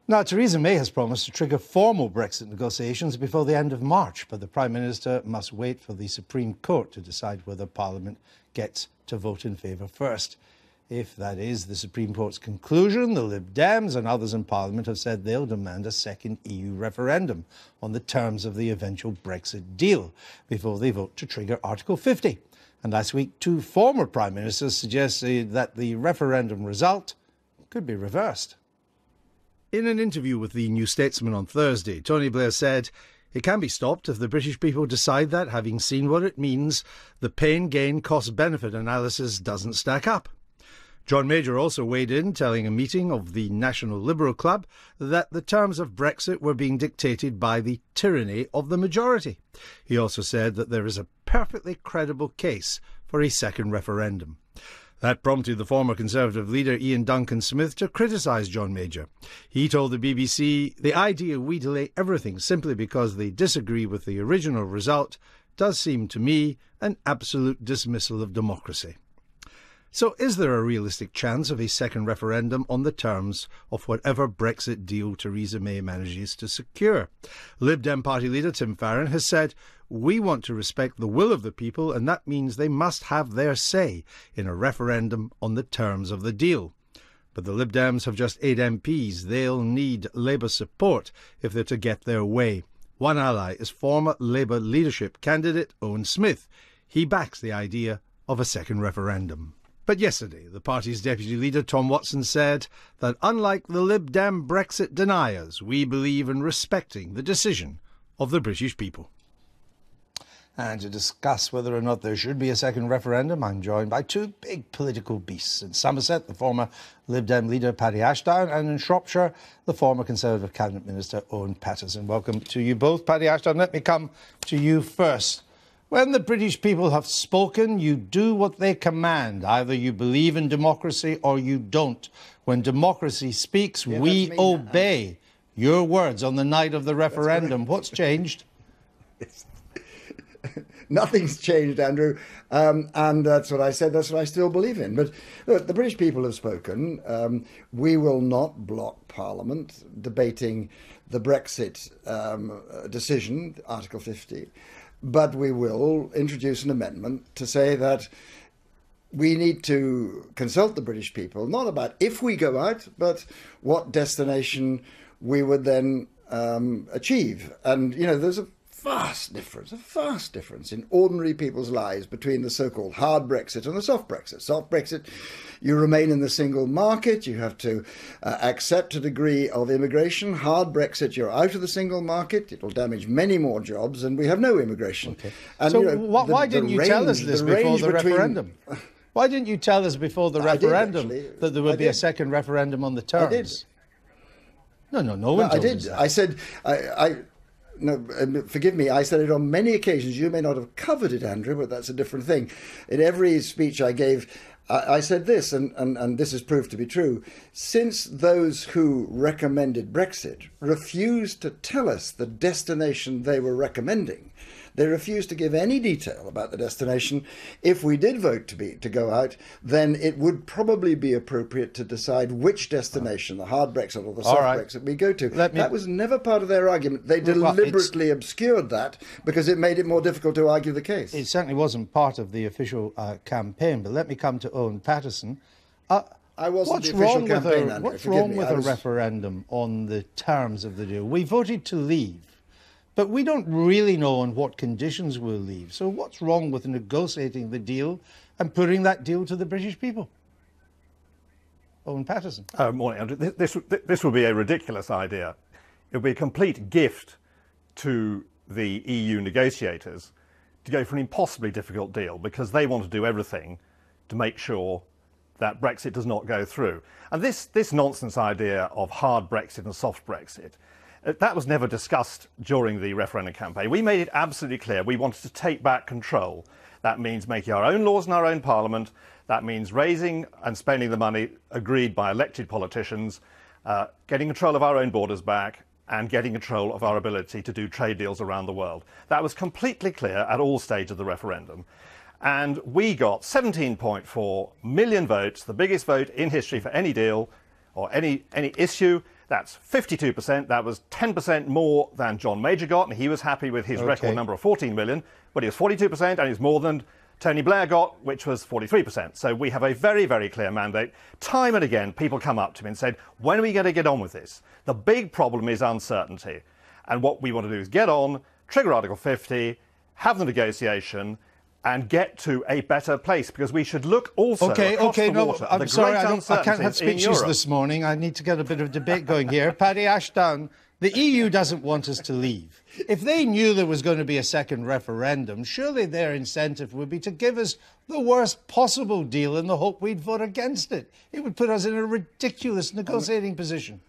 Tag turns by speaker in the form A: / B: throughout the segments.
A: Now, Theresa May has promised to trigger formal Brexit negotiations before the end of March, but the Prime Minister must wait for the Supreme Court to decide whether Parliament gets to vote in favour first. If that is the Supreme Court's conclusion, the Lib Dems and others in Parliament have said they'll demand a second EU referendum on the terms of the eventual Brexit deal before they vote to trigger Article 50. And last week, two former Prime Ministers suggested that the referendum result could be reversed. In an interview with the New Statesman on Thursday, Tony Blair said it can be stopped if the British people decide that, having seen what it means, the pain-gain cost-benefit analysis doesn't stack up. John Major also weighed in, telling a meeting of the National Liberal Club that the terms of Brexit were being dictated by the tyranny of the majority. He also said that there is a perfectly credible case for a second referendum. That prompted the former Conservative leader Ian Duncan-Smith to criticise John Major. He told the BBC, "The idea we delay everything simply because they disagree with the original result does seem to me an absolute dismissal of democracy." So is there a realistic chance of a second referendum on the terms of whatever Brexit deal Theresa May manages to secure? Lib Dem party leader Tim Farron has said, "We want to respect the will of the people, and that means they must have their say in a referendum on the terms of the deal." But the Lib Dems have just 8 MPs. They'll need Labour support if they're to get their way. One ally is former Labour leadership candidate Owen Smith. He backs the idea of a second referendum. But yesterday, the party's deputy leader, Tom Watson, said that unlike the Lib Dem Brexit deniers, we believe in respecting the decision of the British people. And to discuss whether or not there should be a second referendum, I'm joined by two big political beasts. In Somerset, the former Lib Dem leader, Paddy Ashdown, and in Shropshire, the former Conservative Cabinet Minister, Owen Patterson. Welcome to you both. Paddy Ashdown, let me come to you first. When the British people have spoken, you do what they command. Either you believe in democracy or you don't. When democracy speaks, we obey. Your words on the night of the referendum. What's changed?
B: Nothing's changed, Andrew, and that's what I said, that's what I still believe in. But look, the British people have spoken. We will not block Parliament debating the Brexit decision, Article 50, but we will introduce an amendment to say that we need to consult the British people, not about if we go out, but what destination we would then achieve. And, you know, there's a vast difference in ordinary people's lives between the so-called hard Brexit and the soft Brexit. Soft Brexit, you remain in the single market, you have to accept a degree of immigration. Hard Brexit, you're out of the single market, it'll damage many more jobs, and we have no immigration.
A: Okay.
B: And,
A: so
B: you know,
A: why didn't you tell us this before the referendum? Why didn't you tell us before the referendum that there would be a second referendum on the terms?
B: I did.
A: No one told us that.
B: I said, no, forgive me, I said it on many occasions. You may not have covered it, Andrew, but that's a different thing. In every speech I gave, I said this, and this has proved to be true. Since those who recommended Brexit refused to tell us the destination they were recommending, they refused to give any detail about the destination. If we did vote to go out, then it would probably be appropriate to decide which destination, the hard Brexit or the soft Brexit, we go to. That was never part of their argument. They deliberately obscured that because it made it more difficult to argue the case.
A: It certainly wasn't part of the official campaign, but let me come to Owen Patterson.
B: I wasn't the official campaign, Andrew.
A: What's wrong with a referendum on the terms of the deal? We voted to leave, but we don't really know on what conditions we'll leave. So what's wrong with negotiating the deal and putting that deal to the British people? Owen Patterson.
C: Morning, Andrew. This would be a ridiculous idea. It would be a complete gift to the EU negotiators to go for an impossibly difficult deal because they want to do everything to make sure that Brexit does not go through. And this nonsense idea of hard Brexit and soft Brexit, that was never discussed during the referendum campaign. We made it absolutely clear we wanted to take back control. That means making our own laws in our own parliament. That means raising and spending the money agreed by elected politicians, getting control of our own borders back, and getting control of our ability to do trade deals around the world. That was completely clear at all stages of the referendum. And we got 17.4 million votes, the biggest vote in history for any deal or any issue. That's 52%. That was 10% more than John Major got, and he was happy with his record number of 14 million. But it was 42%, and it's more than Tony Blair got, which was 43%. So we have a very, very clear mandate. Time and again, people come up to me and said, when are we going to get on with this? The big problem is uncertainty. And what we want to do is get on, trigger Article 50, have the negotiation, and get to a better place, because we should look also across the water.
A: I'm sorry, I can't have speeches this morning. I need to get a bit of debate going here. Paddy Ashdown, the EU doesn't want us to leave. If they knew there was going to be a second referendum, surely their incentive would be to give us the worst possible deal in the hope we'd vote against it. It would put us in a ridiculous negotiating position.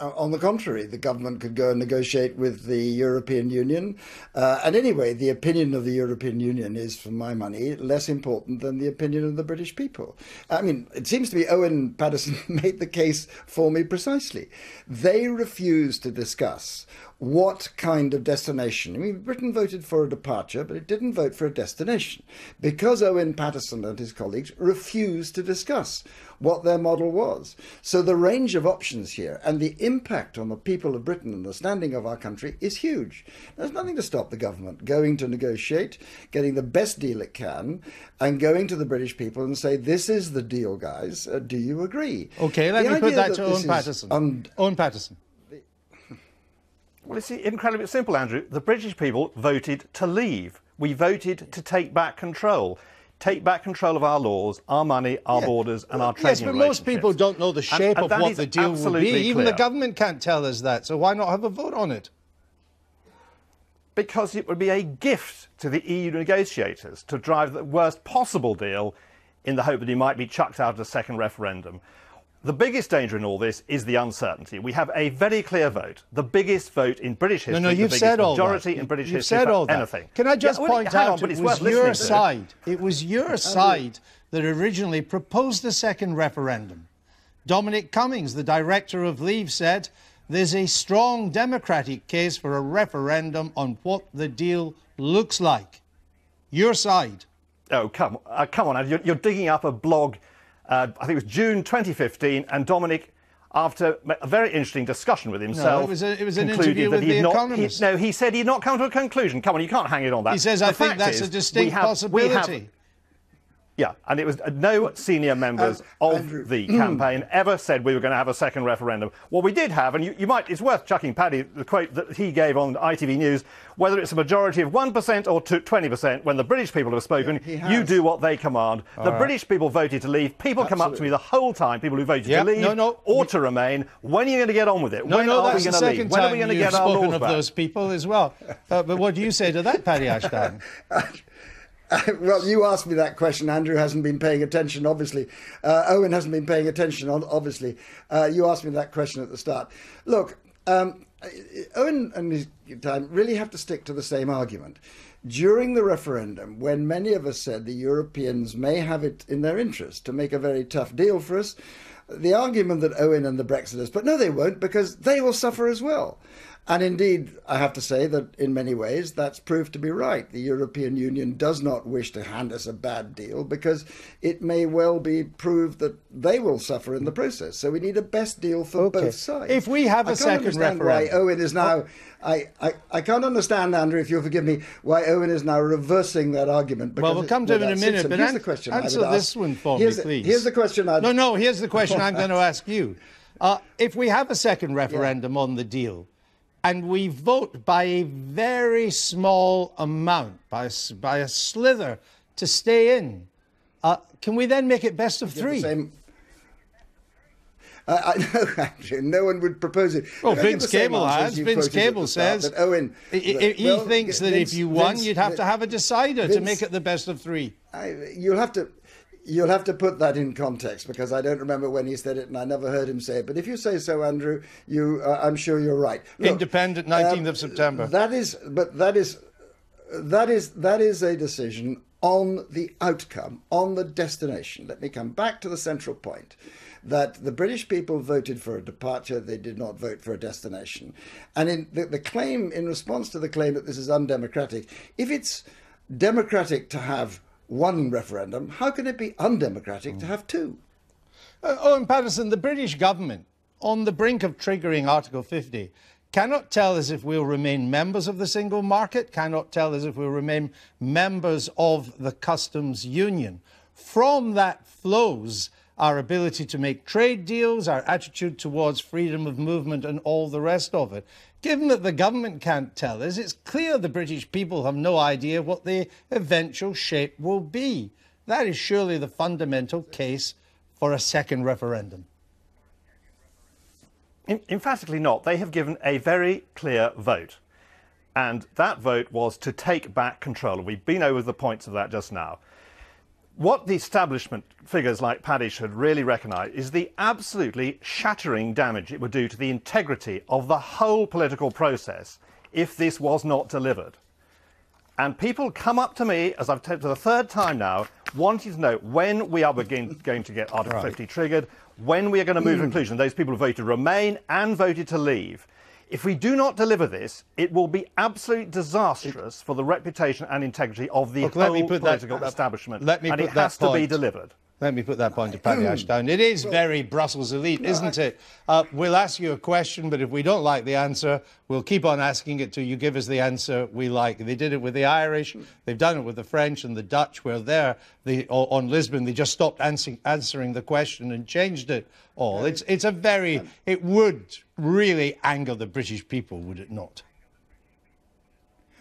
B: On the contrary, the government could go and negotiate with the European Union. And anyway, the opinion of the European Union is, for my money, less important than the opinion of the British people. I mean, it seems to me Owen Patterson made the case for me precisely. They refused to discuss what kind of destination. I mean, Britain voted for a departure, but it didn't vote for a destination, because Owen Patterson and his colleagues refused to discuss what their model was. So the range of options here and the impact on the people of Britain and the standing of our country is huge. There's nothing to stop the government going to negotiate, getting the best deal it can, and going to the British people and say, this is the deal, guys. Do you agree?
A: OK, let me put that to Owen Patterson. Owen Patterson.
C: Well, it's incredibly simple, Andrew. The British people voted to leave. We voted to take back control. Take back control of our laws, our money, our borders and our trading relationships.
A: Yes, but most people don't know the shape of what the deal will be. Even the government can't tell us that. So why not have a vote on it?
C: Because it would be a gift to the EU negotiators to drive the worst possible deal in the hope that he might be chucked out at a second referendum. The biggest danger in all this is the uncertainty. We have a very clear vote, the biggest vote in British history,
A: you've
C: the
A: said
C: biggest
A: all
C: majority
A: that.
C: in British
A: You've
C: history
A: said
C: for
A: all that.
C: anything.
A: Can I just point out it was your side. It was your side that originally proposed the second referendum. Dominic Cummings, the director of Leave, said there's a strong democratic case for a referendum on what the deal looks like. Your side.
C: Oh, come on. You're digging up a blog. I think it was June 2015, and Dominic, after a very interesting discussion with himself,
A: it was an interview with The Economist.
C: He said he'd not come to a conclusion. Come on, you can't hang it on that.
A: He says, I think that's a distinct possibility.
C: Yeah, and it was no senior members of the campaign ever said we were going to have a second referendum. What we did have, and it's worth chucking Paddy the quote that he gave on ITV News, whether it's a majority of 1% or 20%, when the British people have spoken, you do what they command. The British people voted to leave. People come up to me the whole time, people who voted to leave or to remain. When are you going to get on with it? When are we going to leave? When are we going to get our laws back?
A: Of those people as well. But what do you say to that, Paddy Ashdown?
B: Well, you asked me that question. Andrew hasn't been paying attention, obviously. Owen hasn't been paying attention, obviously. You asked me that question at the start. Look, Owen and his time really have to stick to the same argument. During the referendum, when many of us said the Europeans may have it in their interest to make a very tough deal for us, the argument that Owen and the Brexiters, but no, they won't, because they will suffer as well. And indeed, I have to say that in many ways that's proved to be right. The European Union does not wish to hand us a bad deal because it may well be proved that they will suffer in the process. So we need a best deal for both sides.
A: If we have a second referendum,
B: why Owen is now, I can't understand, Andrew, if you'll forgive me, why Owen is now reversing that argument.
A: Well, we'll come to him in a minute, but
B: here's the question
A: answer this one for me, please.
B: Here's the question
A: here's the question I'm going to ask you. If we have a second referendum on the deal, and we vote by a very small amount, by a slither, to stay in, can we then make it best of three?
B: I know, Andrew, no one would propose it.
A: Well, Vince Cable has. Vince Cable says
B: that Owen,
A: he thinks that if you won, you'd have to have a decider to make it the best of three.
B: You'll have to put that in context, because I don't remember when he said it and I never heard him say it. But if you say so, Andrew, I'm sure you're right. Look,
A: Independent, 19th of September.
B: That is a decision on the outcome, on the destination. Let me come back to the central point, that the British people voted for a departure, they did not vote for a destination. And in the claim, in response to the claim that this is undemocratic, if it's democratic to have one referendum, how can it be undemocratic to have two?
A: Owen Patterson, the British government on the brink of triggering Article 50, cannot tell us if we'll remain members of the single market, cannot tell us if we'll remain members of the customs union. From that flows our ability to make trade deals, our attitude towards freedom of movement and all the rest of it. Given that the government can't tell us, it's clear the British people have no idea what the eventual shape will be. That is surely the fundamental case for a second referendum.
C: Emphatically not. They have given a very clear vote. And that vote was to take back control. We've been over the points of that just now. What the establishment figures like Paddy should really recognise is the absolutely shattering damage it would do to the integrity of the whole political process if this was not delivered. And people come up to me, as I've said for the third time now, wanting to know when we are going to get Article 50 triggered, when we are going to move to conclusion. Those people who voted to remain and voted to leave. If we do not deliver this, it will be absolutely disastrous for the reputation and integrity of the whole political establishment. And it has to be delivered.
A: Let me put that point to Paddy Ashdown. It is very Brussels elite, isn't it? We'll ask you a question, but if we don't like the answer, we'll keep on asking it till you give us the answer we like. They did it with the Irish, they've done it with the French and the Dutch, where on Lisbon they just stopped answering the question and changed it all. It would really anger the British people, would it not?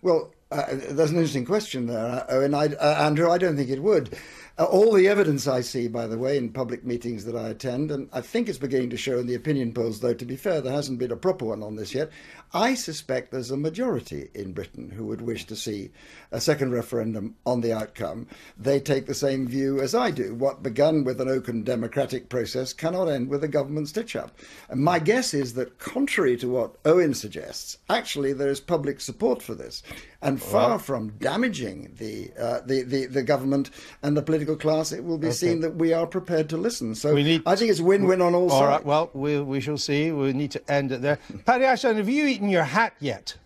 B: Well, there's an interesting question there, Owen. Andrew, I don't think it would. All the evidence I see, by the way, in public meetings that I attend, and I think it's beginning to show in the opinion polls, though, to be fair, there hasn't been a proper one on this yet. I suspect there's a majority in Britain who would wish to see a second referendum on the outcome. They take the same view as I do. What began with an open democratic process cannot end with a government stitch-up. And my guess is that, contrary to what Owen suggests, actually there is public support for this. And far from damaging the government and the political class, it will be seen that we are prepared to listen. So I think it's win-win on all sides.
A: All right, well, we shall see. We need to end it there. Paddy Ashdown, have you eaten your hat yet?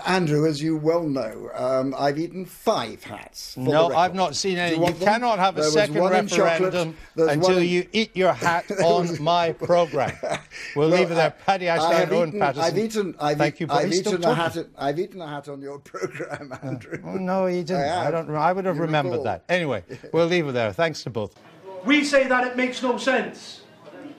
B: Andrew, as you well know, I've eaten 5 hats.
A: No, I've not seen any. You cannot have a second referendum until you eat your hat on my programme. We'll leave it there. Paddy Ashdown, Owen Patterson.
B: I've eaten a hat on your programme, Andrew.
A: Oh, no, you didn't. I would have remembered that. Anyway, we'll leave it there. Thanks to both.
D: We say that it makes no sense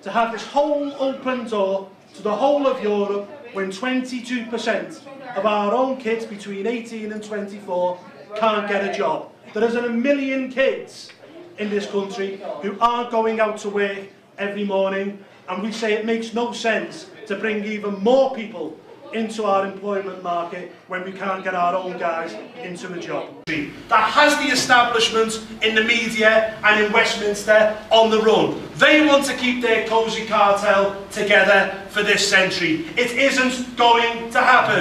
D: to have this whole open door to the whole of Europe when 22% of our own kids between 18 and 24 can't get a job. There isn't a million kids in this country who aren't going out to work every morning, and we say it makes no sense to bring even more people into our employment market when we can't get our own guys into a job. That has the establishment in the media and in Westminster on the run. They want to keep their cosy cartel together for this century. It isn't going to happen.